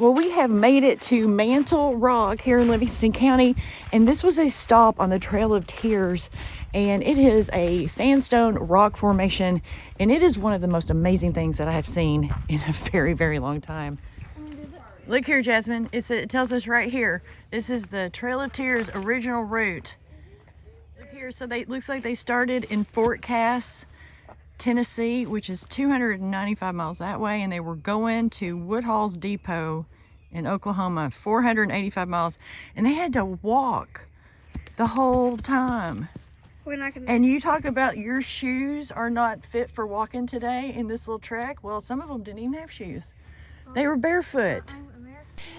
Well, we have made it to Mantle Rock here in Livingston County, and this was a stop on the Trail of Tears, and it is a sandstone rock formation, and it is one of the most amazing things that I have seen in a very, very long time. Look here, Jasmine. It tells us right here. This is the Trail of Tears original route. Look here. So looks like they started in Fort Cass, Tennessee, which is 295 miles that way, and they were going to Woodhall's Depot in Oklahoma, 485 miles, and they had to walk the whole time. And you talk about your shoes are not fit for walking today in this little trek. Well, some of them didn't even have shoes. They were barefoot.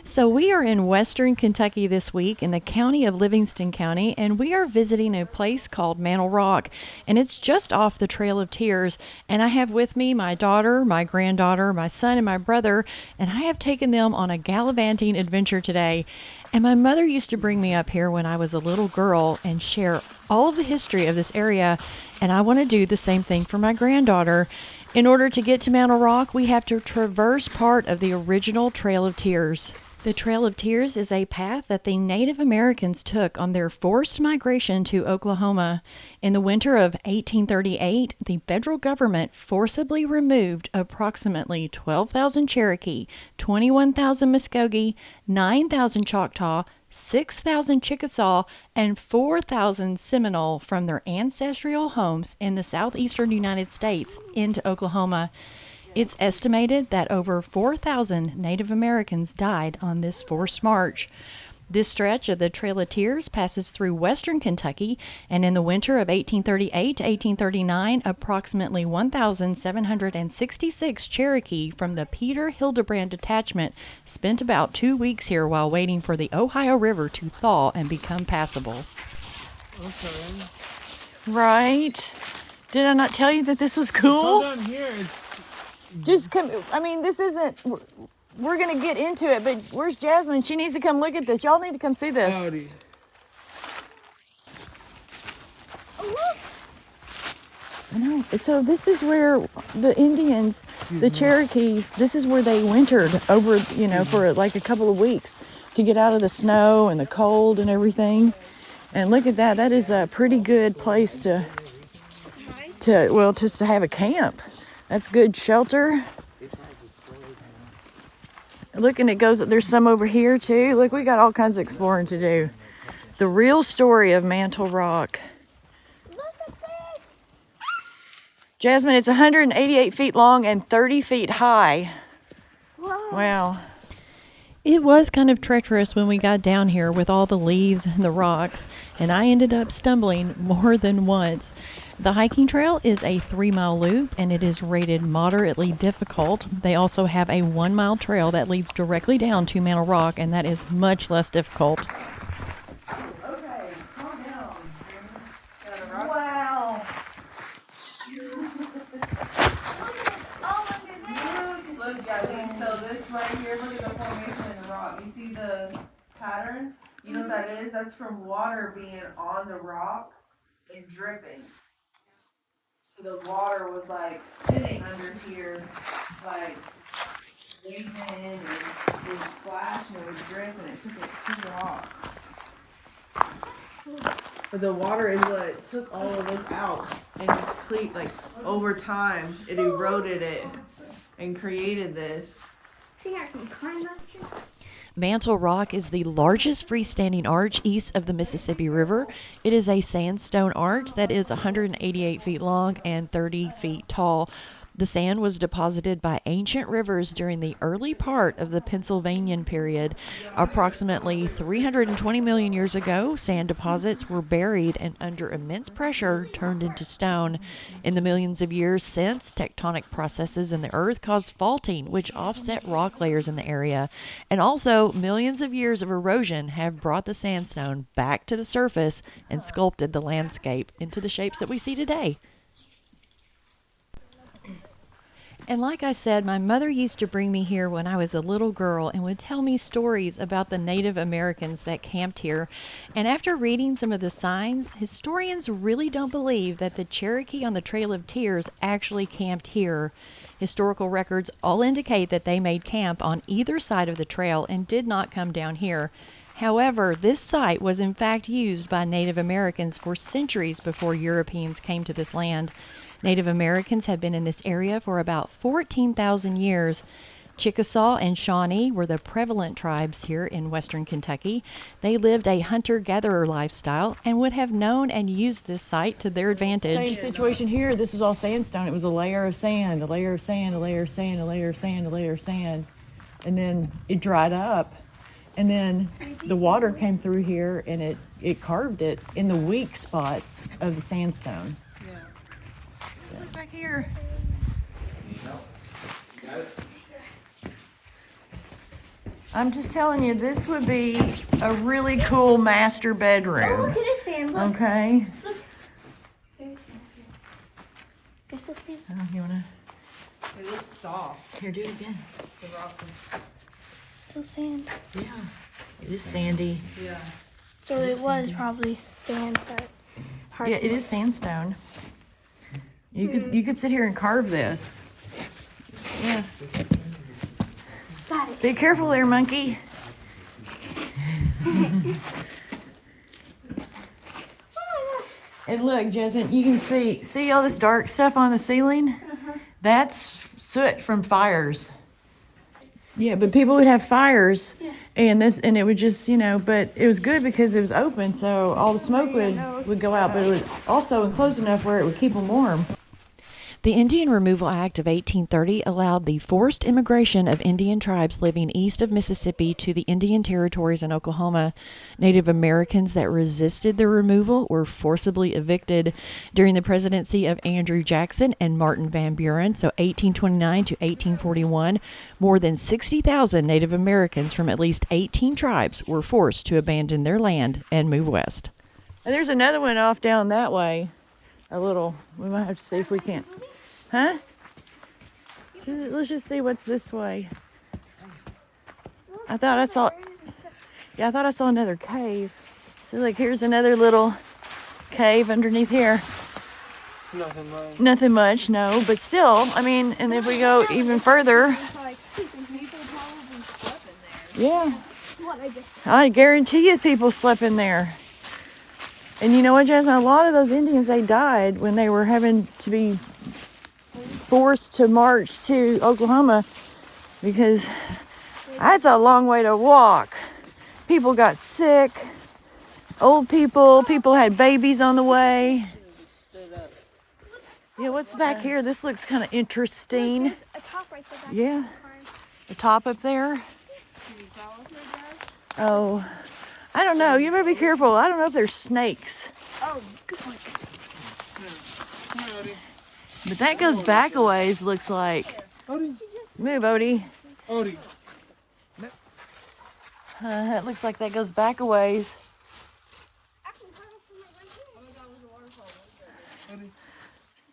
So we are in western Kentucky this week in the county of Livingston County, and we are visiting a place called Mantle Rock, and it's just off the Trail of Tears. And I have with me my daughter, my granddaughter, my son, and my brother, and I have taken them on a gallivanting adventure today. And my mother used to bring me up here when I was a little girl and share all of the history of this area, and I want to do the same thing for my granddaughter. In order to get to Mantle Rock, we have to traverse part of the original Trail of Tears. The Trail of Tears is a path that the Native Americans took on their forced migration to Oklahoma. In the winter of 1838, the federal government forcibly removed approximately 12,000 Cherokee, 21,000 Muskogee, 9,000 Choctaw, 6,000 Chickasaw, and 4,000 Seminole from their ancestral homes in the southeastern United States into Oklahoma. It's estimated that over 4,000 Native Americans died on this forced march. This stretch of the Trail of Tears passes through western Kentucky, and in the winter of 1838 to 1839, approximately 1,766 Cherokee from the Peter Hildebrand Detachment spent about 2 weeks here while waiting for the Ohio River to thaw and become passable. Okay. Right? Did I not tell you that this was cool? Come down here. Just come. I mean, this isn't. We're gonna get into it, but where's Jasmine? She needs to come look at this. Y'all need to come see this. Howdy. I know. So this is where the Indians, the Cherokees, this is where they wintered over, for like a couple of weeks to get out of the snow and the cold and everything. And look at that. That is a pretty good place to have a camp. That's good shelter. Look, and it goes, there's some over here too. Look, we got all kinds of exploring to do. The real story of Mantle Rock. Look at this. Jasmine, it's 188 feet long and 30 feet high. Whoa. Wow. It was kind of treacherous when we got down here with all the leaves and the rocks, and I ended up stumbling more than once. The hiking trail is a 3-mile loop, and it is rated moderately difficult. They also have a 1-mile trail that leads directly down to Mantle Rock, and that is much less difficult. Okay, calm down. Wow. Oh my goodness. Look, guys, so this right here, look at the formation in the rock. You see the pattern? You know what that is? That's from water being on the rock and dripping. So the water was like sitting under here, like waving and it would splash and it would drip and it took it to the rock. But the water is what took all of this out and just over time it eroded it and created this. I think I can climb that tree. Mantle Rock is the largest freestanding arch east of the Mississippi River. It is a sandstone arch that is 188 feet long and 30 feet tall. The sand was deposited by ancient rivers during the early part of the Pennsylvanian period. Approximately 320 million years ago, sand deposits were buried and under immense pressure turned into stone. In the millions of years since, tectonic processes in the earth caused faulting, which offset rock layers in the area. And also, millions of years of erosion have brought the sandstone back to the surface and sculpted the landscape into the shapes that we see today. And like I said, my mother used to bring me here when I was a little girl and would tell me stories about the Native Americans that camped here. And after reading some of the signs, historians really don't believe that the Cherokee on the Trail of Tears actually camped here. Historical records all indicate that they made camp on either side of the trail and did not come down here. However, this site was in fact used by Native Americans for centuries before Europeans came to this land. Native Americans have been in this area for about 14,000 years. Chickasaw and Shawnee were the prevalent tribes here in western Kentucky. They lived a hunter-gatherer lifestyle and would have known and used this site to their advantage. Same situation here. This was all sandstone. It was a layer of sand, a layer of sand, a layer of sand, a layer of sand, a layer of sand. And then it dried up. And then the water came through here and it carved it in the weak spots of the sandstone. Look back here. I'm just telling you, this would be a really cool master Oh, bedroom. look at this sand. Look. Okay. Look. There's sand. There's still sand. Oh, you wanna? It looks soft. Here, do it again. The rock is, Still sand. Yeah. It is sandy. yeah. So it was probably sand, but hard. Yeah, it is sandstone. You could sit here and carve this. Yeah. Got it. Be careful there, monkey. Oh my gosh. And look, Jasmine, you can see all this dark stuff on the ceiling? That's soot from fires. Yeah, but people would have fires, Yeah. and it would just, but it was good because it was open, so all the smoke would go out, but it was also enclosed enough where it would keep them warm. The Indian Removal Act of 1830 allowed the forced immigration of Indian tribes living east of Mississippi to the Indian Territories in Oklahoma. Native Americans that resisted the removal were forcibly evicted during the presidency of Andrew Jackson and Martin Van Buren, so 1829 to 1841. More than 60,000 Native Americans from at least 18 tribes were forced to abandon their land and move west. And there's another one off down that way. A little. We might have to see if we can't. Huh? Let's just see what's this way. I thought I saw. Yeah, I thought I saw another cave. So like, here's another little cave underneath here. Nothing much. Nothing much, no, but still, I mean, and if we go even further, yeah, What I just I guarantee you people slept in there. And you know what, Jasmine? A lot of those Indians, they died when they were having to be forced to march to Oklahoma because that's a long way to walk. People got sick, old people had babies on the way. Yeah, what's back here? This looks kind of interesting. there's a top right there. Back Yeah. The top up there. Oh, I don't know. You better be careful. I don't know if there's snakes. Oh, good point. But that goes back a ways, looks like. Odie. Move, Odie. Odie. That looks like that goes back a ways.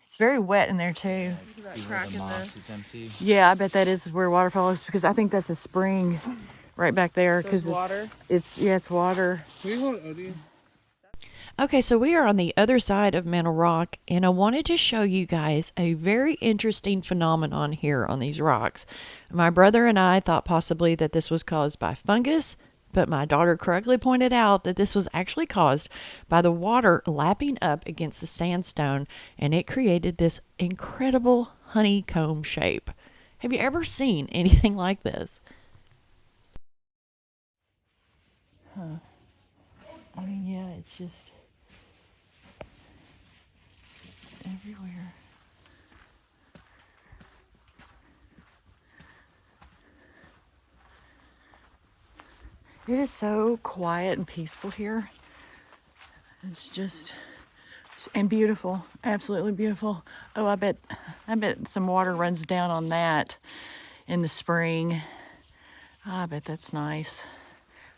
It's very wet in there, too. The moss is empty. Yeah, I bet that is where waterfall is because I think that's a spring right back there. Because water? It's water. Can you hold Odie? Okay, so we are on the other side of Mantle Rock, and I wanted to show you guys a very interesting phenomenon here on these rocks. My brother and I thought possibly that this was caused by fungus, but my daughter correctly pointed out that this was actually caused by the water lapping up against the sandstone, and it created this incredible honeycomb shape. Have you ever seen anything like this? I mean, yeah, it's just everywhere. It is so quiet and peaceful here. It's just and beautiful, absolutely beautiful. Oh, I bet some water runs down on that in the spring. I bet that's nice.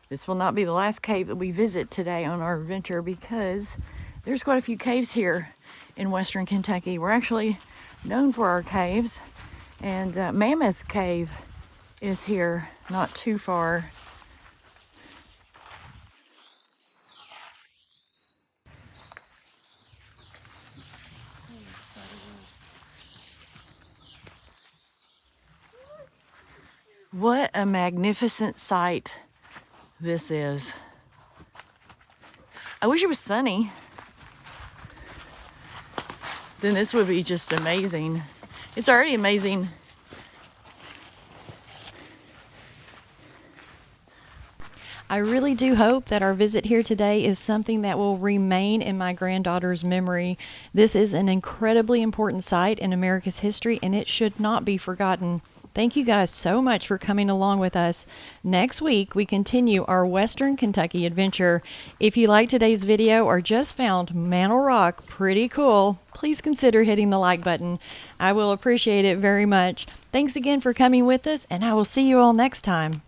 This will not be the last cave that we visit today on our adventure because there's quite a few caves here in western Kentucky. We're actually known for our caves, and Mammoth Cave is here not too far. What a magnificent sight this is. I wish it was sunny. Then this would be just amazing. It's already amazing. I really do hope that our visit here today is something that will remain in my granddaughter's memory. This is an incredibly important site in America's history, and it should not be forgotten. Thank you guys so much for coming along with us. Next week, we continue our Western Kentucky adventure. If you liked today's video or just found Mantle Rock pretty cool, please consider hitting the like button. I will appreciate it very much. Thanks again for coming with us, and I will see you all next time.